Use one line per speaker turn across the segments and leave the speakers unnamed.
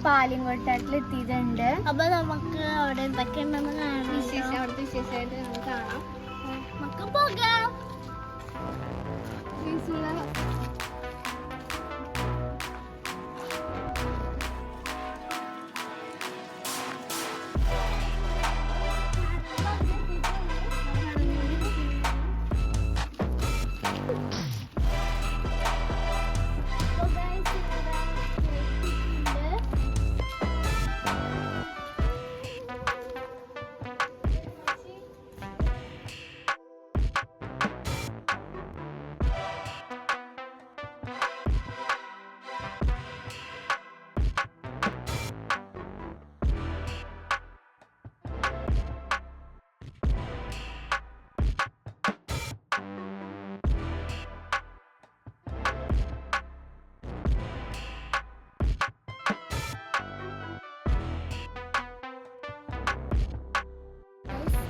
പാലിങ്കോട്ടാട്ടിൽ എത്തിയിട്ടുണ്ട്.
അപ്പൊ നമുക്ക് അവിടെ എന്തൊക്കെയുണ്ടെന്ന് കാണാം.
അവിടുത്തെ വിശേഷമായിട്ട് നമുക്ക് കാണാം.
നമുക്ക് പോകാം.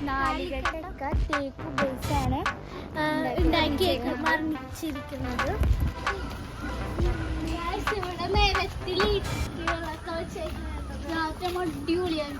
നാലുകെട്ടൊക്കെ തേക്ക് ഉപയോഗിച്ചാണ്
ഉണ്ടാക്കിയേക്ക് മറിച്ചിരിക്കുന്നത്. ഇവിടെ നേരത്തിൽ ഇഷ്ടികളൊക്കെ വെച്ചേക്കുന്നത് അടിപൊളിയാണ്.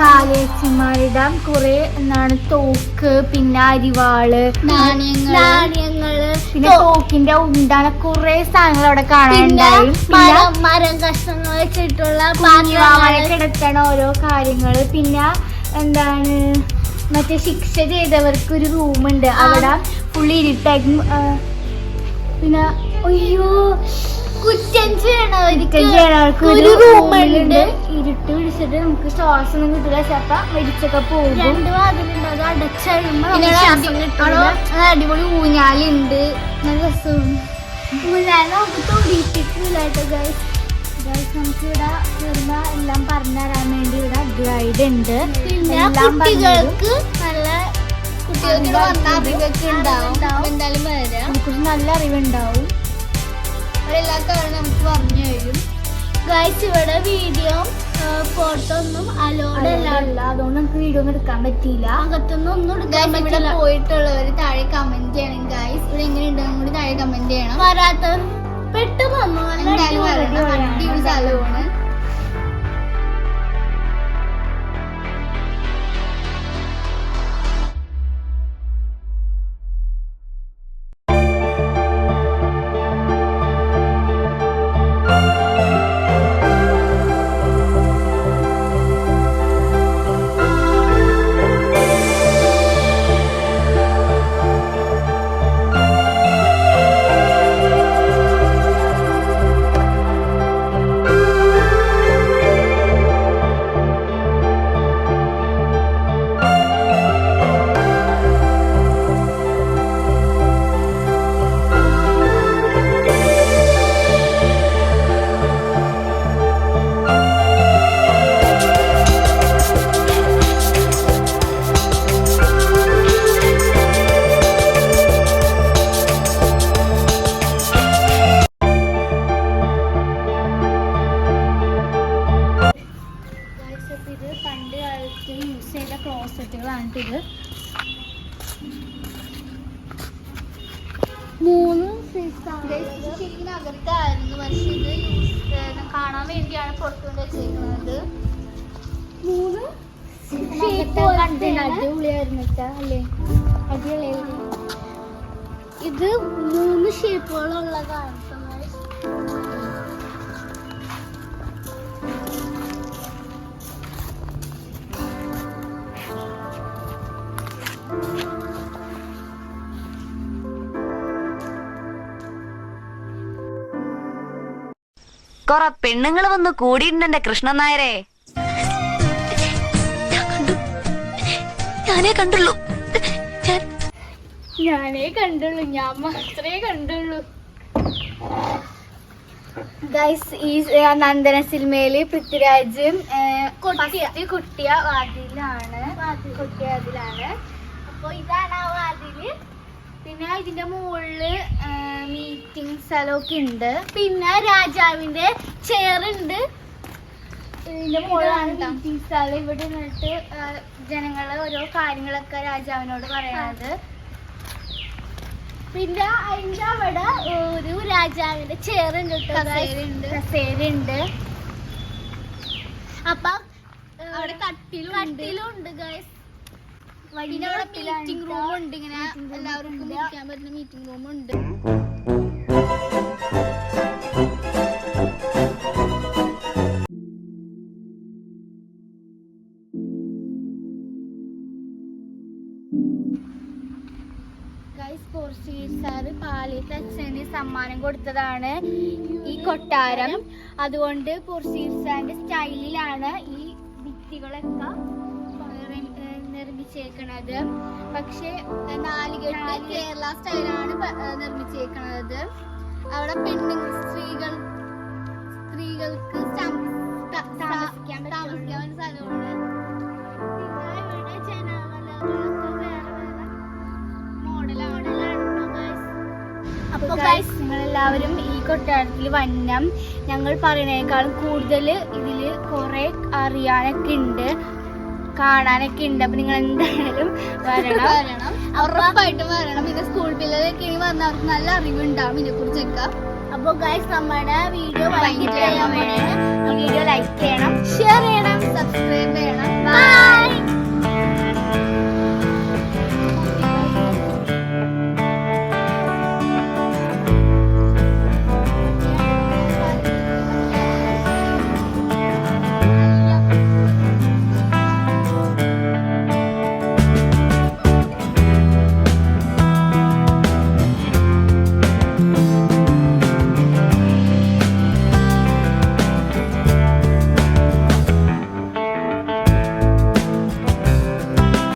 പാലേച്ചിമാരുടെ കുറെ എന്താണ് തോക്ക്, പിന്നെ അരിവാള്,
നാണയങ്ങള്,
പിന്നെ തോക്കിന്റെ ഉണ്ടാണ് കുറെ സാധനങ്ങൾ അവിടെ കാണാനുണ്ടായി.
മരം കഷ്ണങ്ങൾ വെച്ചിട്ടുള്ള
കിടത്തണ ഓരോ കാര്യങ്ങള്. പിന്നെ എന്താണ് മറ്റേ ശിക്ഷ ചെയ്തവർക്ക് ഒരു റൂമുണ്ട്, അവിടെ ഫുള്ളി ഇരുട്ടായിരിക്കും. പിന്നെ അയ്യോ
കുറ്റം ചെയ്യണവർക്ക്
ഒരു റൂമുണ്ട്. ഇരുട്ട് പിടിച്ചിട്ട് നമുക്ക് ശ്വാസം ഒന്നും കിട്ടില്ല, ചിലപ്പോ മരിച്ചൊക്കെ പോകും.
2 വാതിലുണ്ട്, അത് അടച്ചുമ്പോ
അടിപൊളി ഊഞ്ഞാലുണ്ട്, നല്ല രസമാണ്.
ഊഞ്ഞാല് നമുക്ക് തൊടിയിട്ടിട്ടില്ല കേട്ടോ ഗൈസ്.
നമുക്ക് ഇവിടെ വരുമ്പോ എല്ലാം പറഞ്ഞുതരാൻ വേണ്ടി ഇവിടെ ഗൈഡ് ഉണ്ട്.
പിന്നെ കുട്ടികൾക്ക് നല്ല അറിവൊക്കെ ഉണ്ടാവും. എന്തായാലും വരാം,
നമുക്കൊരു നല്ല അറിവുണ്ടാവും.
എല്ലാ കാര്യവും നമുക്ക് പറഞ്ഞു തരും ഗൈസ്. ഇവിടെ വീഡിയോ ഫോട്ടോ ഒന്നും അലോഡ് അല്ല,
അതുകൊണ്ട് നമുക്ക് വീഡിയോ ഒന്നും എടുക്കാൻ പറ്റിയില്ല.
അകത്തൊന്നും ഒന്നും എടുക്കാൻ പറ്റില്ല.
പോയിട്ടുള്ളവര് താഴെ കമന്റ് ചെയ്യണം ഗൈസ്. ഇവിടെ എങ്ങനെയുണ്ടെന്നും കൂടി താഴെ കമന്റ് ചെയ്യണം.
വരാത്തവർ പെട്ടെന്ന് വന്നു,
അടിപൊളി സ്ഥലമാണ്. ക്ലോസറ്റുകളാണിത്.
3
ശരിക്കും അകത്തായിരുന്നു, പക്ഷെ ഇത് കാണാൻ വേണ്ടിയാണ് പുറത്തുകൊണ്ട് വെച്ചേക്കുന്നത്.
3
അടിപൊളിയായിരുന്നു അല്ലേ? അടിപൊളിയായിരുന്നു.
ഇത് 3 ഷേപ്പുകളുള്ള കാണും.
കൊറേ പെണ്ണുങ്ങൾ വന്ന് കൂടിയിട്ടുണ്ട് എന്റെ കൃഷ്ണൻ നായരെ. ഞാനേ കണ്ടുള്ളൂ,
ഞാൻ മാത്രമേ കണ്ടുള്ളൂ. ഗൈസ് ഈ നന്ദന സിനിമയില് പൃഥ്വിരാജ് കുട്ടിയ വാതിലാണ്. അപ്പൊ ഇതാണ് ആ വാതില്. പിന്നെ ഇതിന്റെ മുകളില് മീറ്റിംഗ് സ്ഥലമൊക്കെ ഉണ്ട്. പിന്നെ രാജാവിന്റെ ചെയർ ഉണ്ട്. ഇതിന്റെ മുകളിലാണ് മീറ്റിംഗ് സ്ഥലം. ഇവിടെ നിന്നിട്ട് ജനങ്ങള് ഓരോ കാര്യങ്ങളൊക്കെ രാജാവിനോട് പറയണത്. പിന്നെ അതിന്റെ അവിടെ ഒരു രാജാവിന്റെ ചെയർ ഉണ്ട്, കസേരയുണ്ട്. അപ്പൊ അവിടെ കട്ടിലുണ്ട് ഗൈസ്. പിന്നെ അവിടെ മീറ്റിംഗ് റൂം ഉണ്ട്. ഇങ്ങനെ എല്ലാവർക്കും ഇരിക്കാൻ പറ്റുന്ന മീറ്റിംഗ് റൂം ഉണ്ട്. പോർച്ചുഗീസുകാര് പാലിയത്തെ അച്ഛന് സമ്മാനം കൊടുത്തതാണ് ഈ കൊട്ടാരം. അതുകൊണ്ട് പോർച്ചുഗീസുകാരുടെ സ്റ്റൈലിലാണ് ഈ ഭിത്തികളൊക്കെ നിർമ്മിച്ചേക്കണത്. പക്ഷെ നാലുകെട്ട് കേരള സ്റ്റൈലാണ് നിർമ്മിച്ചേക്കണത്. അവിടെ സ്ത്രീകൾക്ക് താമസിക്കാൻ സ്ഥലമാണ്. അപ്പൊ ഗൈസ് നിങ്ങളെല്ലാവരും ഈ കൊട്ടാരത്തിൽ വന്നം. ഞങ്ങൾ പറയുന്നതിനേക്കാളും കൂടുതൽ ഇതില് കുറെ അറിയാനൊക്കെ ഉണ്ട്, കാണാനൊക്കെ ഉണ്ട്. അപ്പൊ നിങ്ങൾ എന്തായാലും വരണം, ഉറപ്പായിട്ടും വരണം. പിന്നെ സ്കൂൾ പിള്ളേരൊക്കെ ഇനി വന്നാൽ അവർക്ക് നല്ല അറിവുണ്ടാവും ഇതിനെ കുറിച്ചൊക്കെ. അപ്പൊ ഗൈസ് നമ്മുടെ വീഡിയോ ലൈക്ക് ചെയ്യണം, ഷെയർ ചെയ്യണം, സബ്സ്ക്രൈബ് ചെയ്യണം.